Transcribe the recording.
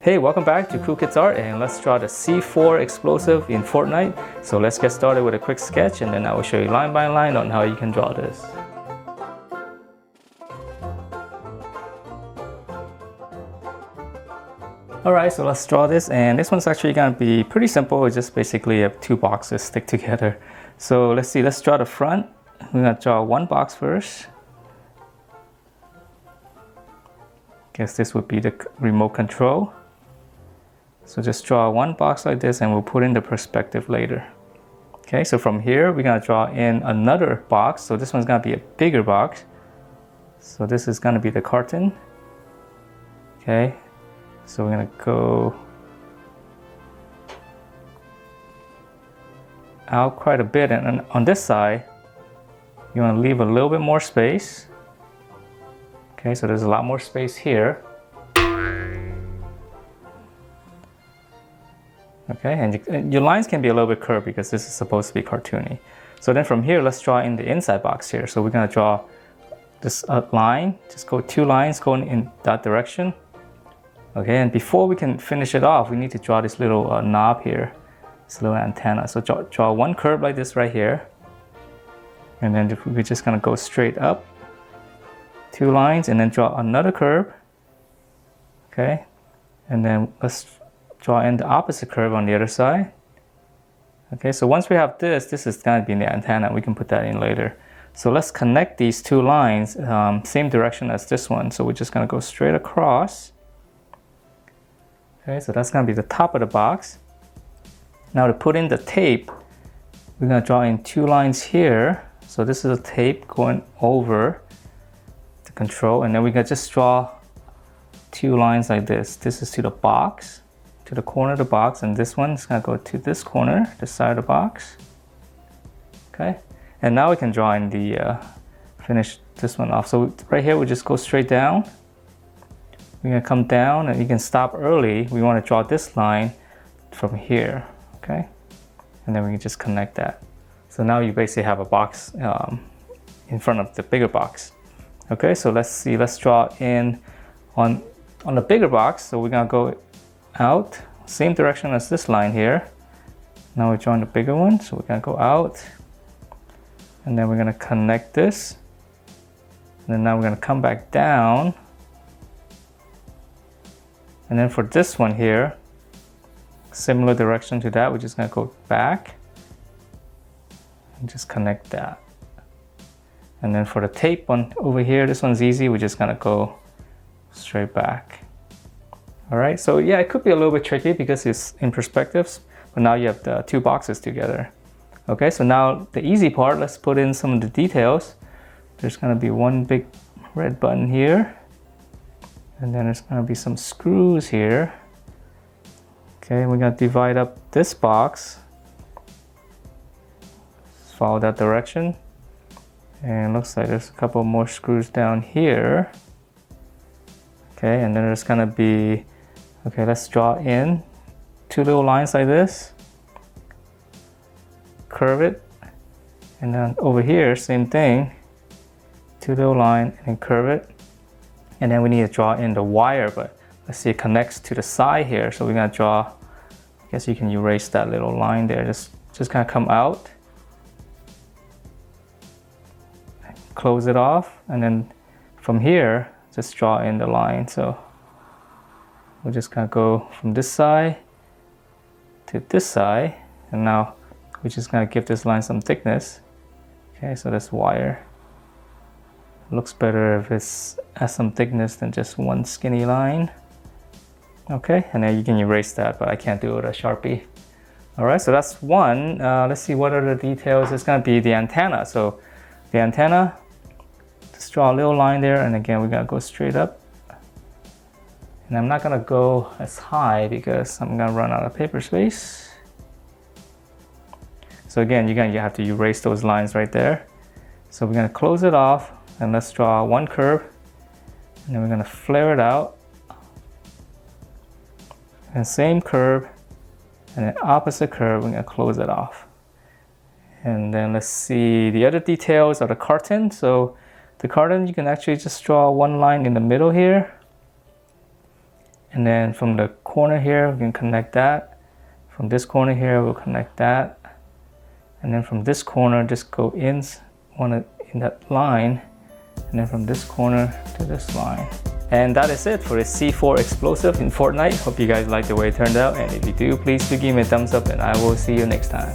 Hey, welcome back to Cool Kids Art, and let's draw the C4 explosive in Fortnite. So let's get started with a quick sketch, and then I will show you line by line on how you can draw this. Alright, so let's draw this, and this one's actually going to be pretty simple. It's just basically two boxes stick together. So let's see, let's draw the front. We're going to draw one box first. Guess this would be the remote control. So just draw one box like this, and we'll put in the perspective later. Okay, so from here we're going to draw in another box. So this one's going to be a bigger box. So this is going to be the carton. Okay, so we're going to go out quite a bit, and on this side you want to leave a little bit more space. Okay, so there's a lot more space here. Okay, and your lines can be a little bit curved because this is supposed to be cartoony. So then from here, let's draw in the inside box here. So we're going to draw this line, just go two lines going in that direction. Okay, and before we can finish it off, we need to draw this little knob here, this little antenna. So draw one curve like this right here. And then we're just going to go straight up, two lines, and then draw another curve. Okay, and then let's draw in the opposite curve on the other side. Okay, so once we have this is going to be the antenna. We can put that in later. So let's connect these two lines, same direction as this one. So we're just going to go straight across. Okay, so that's going to be the top of the box. Now to put in the tape, we're going to draw in two lines here. So this is a tape going over the control, and then we can just draw two lines like this. This is to the box, to the corner of the box, and this one is going to go to this corner, this side of the box. Okay, and now we can draw in the finish this one off. So right here we just go straight down. We're going to come down, and you can stop early. We want to draw this line from here. Okay, and then we can just connect that. So now you basically have a box in front of the bigger box. Okay, so let's see, let's draw in on the bigger box. So we're going to go out, same direction as this line here. Now we're drawing the bigger one, so we're going to go out, and then we're going to connect this, and then now we're going to come back down, and then for this one here, similar direction to that, we're just going to go back and just connect that. And then for the tape one over here, this one's easy. We're just going to go straight back. All right, so yeah, it could be a little bit tricky because it's in perspectives, but now you have the two boxes together. Okay, so now the easy part, let's put in some of the details. There's gonna be one big red button here, and then there's gonna be some screws here. Okay, we're gonna divide up this box. Just follow that direction. And it looks like there's a couple more screws down here. Okay, and then there's gonna be, okay, let's draw in two little lines like this, curve it, and then over here, same thing, two little line and then curve it, and then we need to draw in the wire, but let's see, it connects to the side here, so we're gonna draw, I guess you can erase that little line there, just kind of come out, close it off, and then from here, just draw in the line. So we're just gonna go from this side to this side, and now we're just gonna give this line some thickness. Okay, so this wire looks better if it has some thickness than just one skinny line. Okay, and then you can erase that, but I can't do it with a Sharpie. All right, so that's one. Let's see what are the details. It's gonna be the antenna. So the antenna, just draw a little line there, and again we're gonna go straight up, and I'm not gonna go as high because I'm gonna run out of paper space. So again, you have to erase those lines right there. So we're gonna close it off, and let's draw one curve, and then we're gonna flare it out, and same curve, and then opposite curve, we're gonna close it off. And then let's see the other details of the carton. So the carton, you can actually just draw one line in the middle here, and then from the corner here, we can connect that. From this corner here, we'll connect that. And then from this corner, just go in that line. And then from this corner to this line. And that is it for the C4 explosive in Fortnite. Hope you guys like the way it turned out. And if you do, please do give me a thumbs up and I will see you next time.